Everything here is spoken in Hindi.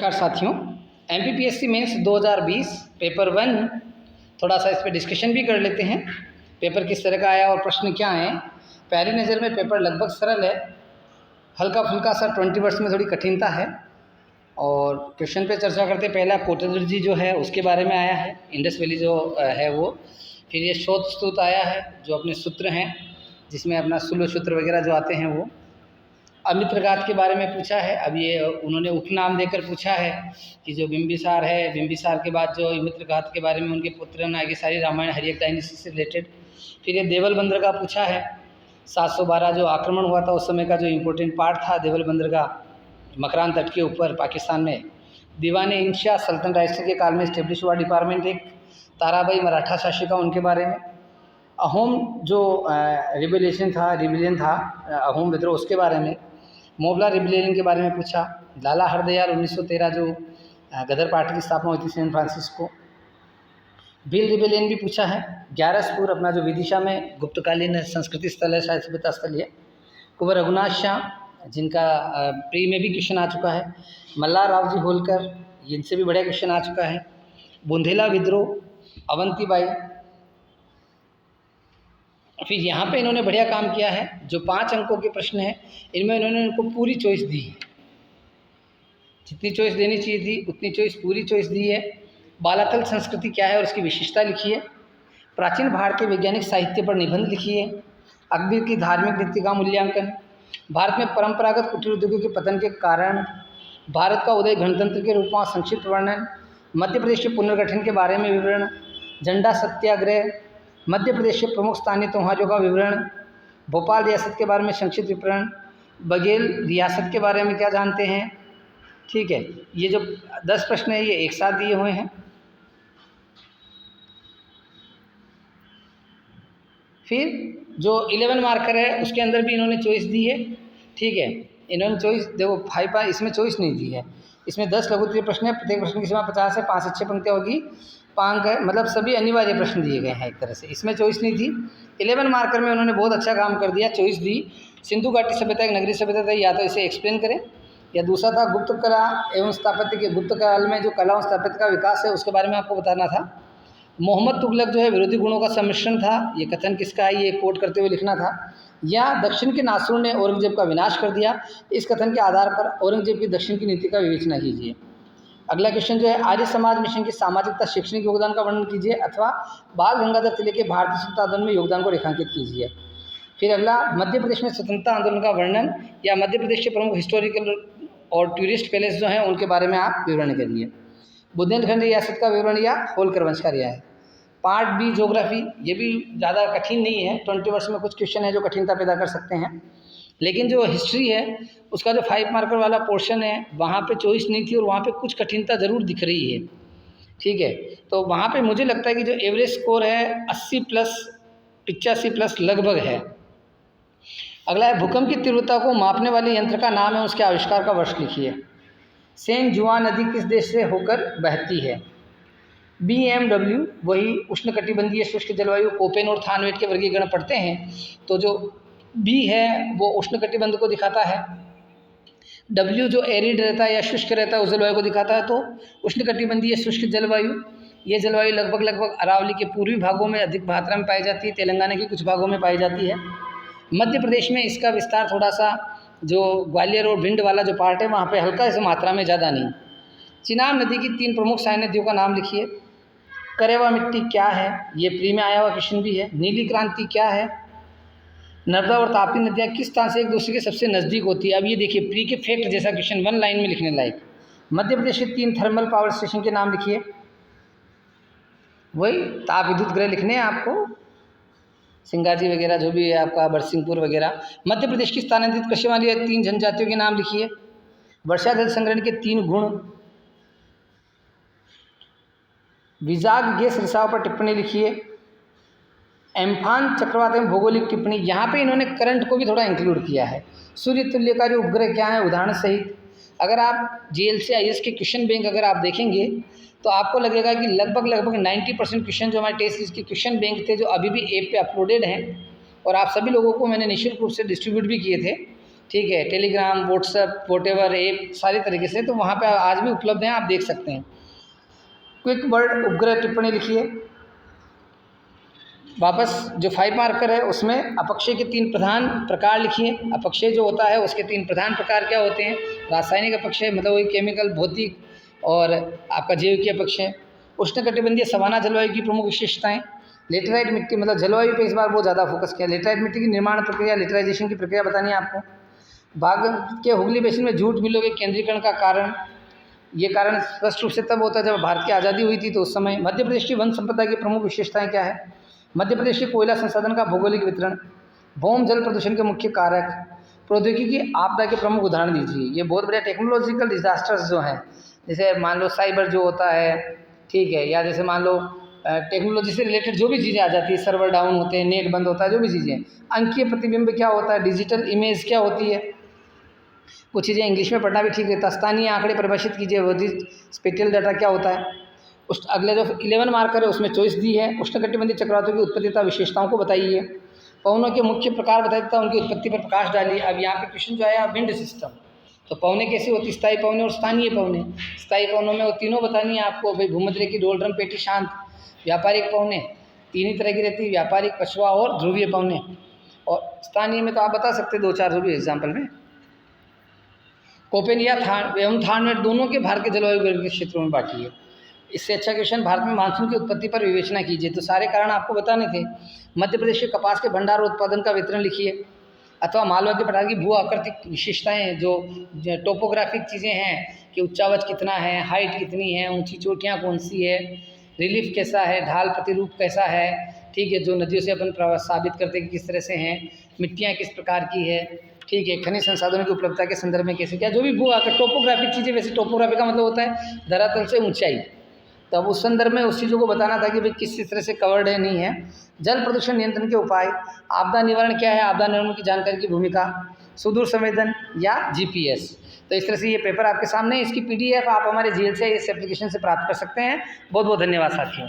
नमस्कार साथियों, एमपीपीएससी मेंस 2020 पेपर 1 थोड़ा सा इस पर डिस्कशन भी कर लेते हैं। पेपर किस तरह का आया और प्रश्न क्या हैं। पहली नज़र में पेपर लगभग सरल है, हल्का फुल्का सा 20 वर्ड्स में थोड़ी कठिनता है। और क्वेश्चन पे चर्चा करते, पहला कोटलर्जी जो है उसके बारे में आया है, इंडस वैली जो है वो। फिर ये शोध स्तुत आया है जो अपने सूत्र हैं, जिसमें अपना सुलो सूत्र वगैरह जो आते हैं वो। अमित्रघात के बारे में पूछा है। अब ये उन्होंने उपनाम देकर पूछा है कि जो बिंबिसार है, बिंबिसार के बाद जो अमित्रघात के बारे में उनके पुत्र ने आगे सारी रामायण हरियक डायनेस्टी से रिलेटेड। फिर ये देवल बंदर का पूछा है, 712 जो आक्रमण हुआ था उस समय का जो इम्पोर्टेंट पार्ट था देवल बंदर का, मकरान तट के ऊपर पाकिस्तान में। दीवान इंशा सल्तनत रायसर के काल में इस्टेब्लिश हुआ डिपार्टमेंट एक। ताराबाई मराठा शासिका उनके बारे में। अहोम जो रिबेलियन था अहोम विद्रोह उसके बारे में। मोबला रिबेलियन के बारे में पूछा। लाला हरदयाल 1913 जो गदर पार्टी की स्थापना हुई थी सैन फ्रांसिस्को। भील रिबेलियन भी पूछा है। ग्यारसपुर अपना जो विदिशा में गुप्तकालीन संस्कृति स्थल है, शायद सभ्यता स्थल है। कुंवर रघुनाथ शाह जिनका प्री में भी क्वेश्चन आ चुका है। मल्हार राव जी होलकर, इनसे भी बड़ा क्वेश्चन आ चुका है। बुंदेला विद्रोह, अवंतीबाई। फिर यहाँ पे इन्होंने बढ़िया काम किया है, जो 5 अंकों के प्रश्न हैं इनमें इन्होंने इनको पूरी चॉइस दी है। जितनी चॉइस देनी चाहिए थी उतनी चॉइस, पूरी चॉइस दी है। बालातल संस्कृति क्या है और उसकी विशेषता लिखी है। प्राचीन भारत के वैज्ञानिक साहित्य पर निबंध लिखी है। अकबर की धार्मिक नीति का मूल्यांकन। भारत में परंपरागत कुटीर उद्योगों के पतन के कारण। भारत का उदय गणतंत्र के रूप में संक्षिप्त वर्णन। मध्य प्रदेश के पुनर्गठन के बारे में विवरण। झंडा सत्याग्रह। मध्य प्रदेश के प्रमुख स्थानीय त्योहारों का विवरण। भोपाल रियासत के बारे में संक्षिप्त विवरण। बघेल रियासत के बारे में क्या जानते हैं। ठीक है, ये जो 10 प्रश्न है ये एक साथ दिए हुए हैं। फिर जो 11 मार्कर है उसके अंदर भी इन्होंने चॉइस दी है। ठीक है, इन्होंने चॉइस देखो 5 इसमें चॉइस नहीं दी है। इसमें 10 लघु उत्तरीय प्रश्न है, प्रत्येक प्रश्न की सीमा 50 है, 5 अच्छे पंक्तियाँ होगी, 5 है, मतलब सभी अनिवार्य प्रश्न दिए गए हैं एक तरह से। इसमें चॉइस नहीं थी। 11 मार्कर में उन्होंने बहुत अच्छा काम कर दिया, चॉइस दी। सिंधु घाटी सभ्यता एक नगरीय सभ्यता था, या तो इसे एक्सप्लेन करें, या दूसरा था गुप्त कला एवं स्थापत्य के गुप्त काल में जो कला और स्थापत्य का विकास है उसके बारे में आपको बताना था। मोहम्मद तुगलक जो है विरोधी गुणों का सम्मिश्रण था, ये कथन किसका है ये कोट करते हुए लिखना था। या दक्षिण के नासुर ने औरंगजेब का विनाश कर दिया, इस कथन के आधार पर औरंगजेब की दक्षिण की नीति का विवेचना कीजिए। अगला क्वेश्चन जो है आर्य समाज मिशन की सामाजिकता शैक्षणिक योगदान का वर्णन कीजिए, अथवा बाल गंगाधर तिलक के भारतीय स्वतंत्रता आंदोलन में योगदान को रेखांकित कीजिए। फिर अगला मध्य प्रदेश में स्वतंत्रता आंदोलन का वर्णन, या मध्य प्रदेश के प्रमुख हिस्टोरिकल और टूरिस्ट पैलेस जो हैं उनके बारे में आप विवरण करिए। बुंदेलखंड रियासत का विवरण या होलकर वंश का रिया है। पार्ट बी ज्योग्राफी, ये भी ज़्यादा कठिन नहीं है, 20 वर्ष में कुछ क्वेश्चन है जो कठिनता पैदा कर सकते हैं। लेकिन जो हिस्ट्री है उसका जो 5 मार्कर वाला पोर्शन है वहाँ पे चॉइस नहीं थी और वहाँ पे कुछ कठिनता ज़रूर दिख रही है। ठीक है, तो वहाँ पे मुझे लगता है कि जो एवरेज स्कोर है 80 प्लस 85 प्लस लगभग है। अगला है भूकंप की तीव्रता को मापने वाले यंत्र का नाम है, उसके आविष्कार का वर्ष लिखिए। सेन जुआन नदी किस देश से होकर बहती है। BMW वही उष्णकटिबंधीय शुष्क जलवायु, कोपेन और थानवेट के वर्गीकरण पढ़ते हैं तो जो B है वो उष्णकटिबंध को दिखाता है। W जो एरिड रहता है या शुष्क रहता है उस जलवायु को दिखाता है। तो उष्णकटिबंधीय शुष्क जलवायु, ये जलवायु लगभग अरावली के पूर्वी भागों में अधिक मात्रा में पाई जाती है, तेलंगाना के कुछ भागों में पाई जाती है। मध्य प्रदेश में इसका विस्तार थोड़ा सा जो ग्वालियर और भिंड वाला जो पार्ट है वहाँ पे हल्का इस मात्रा में, ज़्यादा नहीं। चिनाब नदी की 3 प्रमुख सहायक नदियों का नाम लिखिए। करेवा मिट्टी क्या है, ये प्री में आया हुआ क्वेश्चन भी है। नीली क्रांति क्या है। नर्मदा और ताप्ती नदियाँ किस स्थान से एक दूसरे के सबसे नज़दीक होती है। अब ये देखिए प्री के फैक्ट जैसा क्वेश्चन 1 लाइन में लिखने लायक। मध्य प्रदेश के 3 थर्मल पावर स्टेशन के नाम लिखिए। वही ताप विद्युत गृह लिखने हैं आपको, सिंगाजी वगैरह जो भी है आपका, बरसिंहपुर वगैरह। मध्य प्रदेश की स्थानांतरित कृषि वाली 3 जनजातियों के नाम लिखिए। वर्षा जल संग्रहण के 3 गुण। विजाग गैस रिसाव पर टिप्पणी लिखिए। एम्फान चक्रवात एवं भौगोलिक टिप्पणी, यहाँ पे इन्होंने करंट को भी थोड़ा इंक्लूड किया है। सूर्य तुल्यकारी उपग्रह क्या है उदाहरण सहित। अगर आप JLC-IS के क्वेश्चन बैंक अगर आप देखेंगे तो आपको लगेगा कि लगभग 90% क्वेश्चन जो हमारे टेस्ट सीरीज के क्वेश्चन बैंक थे जो अभी भी ऐप पे अपलोडेड हैं और आप सभी लोगों को मैंने निःशुल्क रूप से डिस्ट्रीब्यूट भी किए थे, ठीक है, टेलीग्राम, व्हाट्सएप, वॉटेवर ऐप सारे तरीके से, तो वहाँ पे आज भी उपलब्ध हैं, आप देख सकते हैं। क्विक वर्ड उपग्रह टिप्पणी लिखिए। वापस जो 5 मार्कर है उसमें अपक्षय के 3 प्रधान प्रकार लिखिए। अपक्षय जो होता है उसके 3 प्रधान प्रकार क्या होते हैं? रासायनिक अपक्षय मतलब वही केमिकल, भौतिक, और आपका जैविक अपक्षय। उष्णकटिबंधीय सवाना जलवायु की प्रमुख विशेषताएं। लेटेराइट मिट्टी, मतलब जलवायु पे इस बार बहुत ज़्यादा फोकस किया। लेटेराइट मिट्टी की निर्माण प्रक्रिया, लेटराइजेशन की प्रक्रिया बतानी है आपको। बाघ के हुगली बेसिन में जूट मिलों के केंद्रीकरण का कारण। ये कारण स्पष्ट रूप से तब होता है जब भारत की आज़ादी हुई थी, तो उस समय। मध्य प्रदेश की वन संपदा की प्रमुख विशेषताएं क्या है? मध्य प्रदेश के कोयला संसाधन का भौगोलिक वितरण। भौम जल प्रदूषण के मुख्य कारक। प्रौद्योगिकी आपदा के प्रमुख उदाहरण दीजिए। ये बहुत बढ़िया टेक्नोलॉजिकल डिजास्टर्स जो हैं, जैसे मान लो साइबर जो होता है, ठीक है, या जैसे मान लो टेक्नोलॉजी से रिलेटेड जो भी चीज़ें आ जाती है, सर्वर डाउन होते हैं, नेट बंद होता है, जो भी चीज़ें। अंकीय प्रतिबिंब क्या होता है? डिजिटल इमेज क्या होती है? कुछ चीज़ें इंग्लिश में पढ़ना भी ठीक है। स्थानीय आंकड़े परिभाषित कीजिए। वर्धित स्पेटियल डाटा क्या होता है? उस अगले जो 11 मार्कर है उसमें चॉइस दी है। उष्णकटिबंधीय चक्रवातों की उत्पत्ति तथा विशेषताओं को बताइए। पवनों के मुख्य प्रकार बताइए तथा उनकी उत्पत्ति पर प्रकाश डालिए। अब यहाँ पे क्वेश्चन जो आया विंड सिस्टम, तो पवनें कैसी होती? स्थायी पवनें और स्थानीय पवनें। स्थायी पवनों में वो तीनों बतानी है आपको भाई, भूमध्य की डोलड्रम पेटी शांत। व्यापारिक पवनें 3 ही तरह की रहती है, व्यापारिक, पछुआ और ध्रुवीय पवनें। और स्थानीय में तो आप बता सकते 2-4 जो भी एग्जाम्पल में। कोपेन या थान एवं थानवेट दोनों के भारत के जलवायु के क्षेत्रों में बांटी है। इससे अच्छा क्वेश्चन, भारत में मानसून की उत्पत्ति पर विवेचना कीजिए। तो सारे कारण आपको बताने थे। मध्य प्रदेश के कपास के भंडार और उत्पादन का वितरण लिखिए। अथवा मालवा के पठार की भू आकृतिक विशेषताएं, जो टोपोग्राफिक चीज़ें हैं कि उच्चावच कितना है, हाइट कितनी है, ऊंची चोटियाँ कौन सी है, रिलीफ कैसा है, ढाल प्रतिरूप कैसा है, ठीक है, जो नदियों से अपन साबित करते हैं कि किस तरह से हैं, मिट्टियाँ किस प्रकार की है, ठीक है, खनिज संसाधनों की उपलब्धता के संदर्भ में कैसे क्या, जो भी भू आकर टोपोग्राफिक चीज़ें। वैसे टोपोग्राफी का मतलब होता है धरातल से ऊंचाई, तो अब उस संदर्भ में उस चीज़ों को बताना था कि भाई किस तरह से कवर्ड है, नहीं है। जल प्रदूषण नियंत्रण के उपाय। आपदा निवारण क्या है? आपदा निवारण की जानकारी की भूमिका। सुदूर संवेदन या जीपीएस। तो इस तरह से ये पेपर आपके सामने है। इसकी पीडीएफ आप हमारे जीएल से इस एप्लीकेशन से प्राप्त कर सकते हैं। बहुत बहुत धन्यवाद साथियों।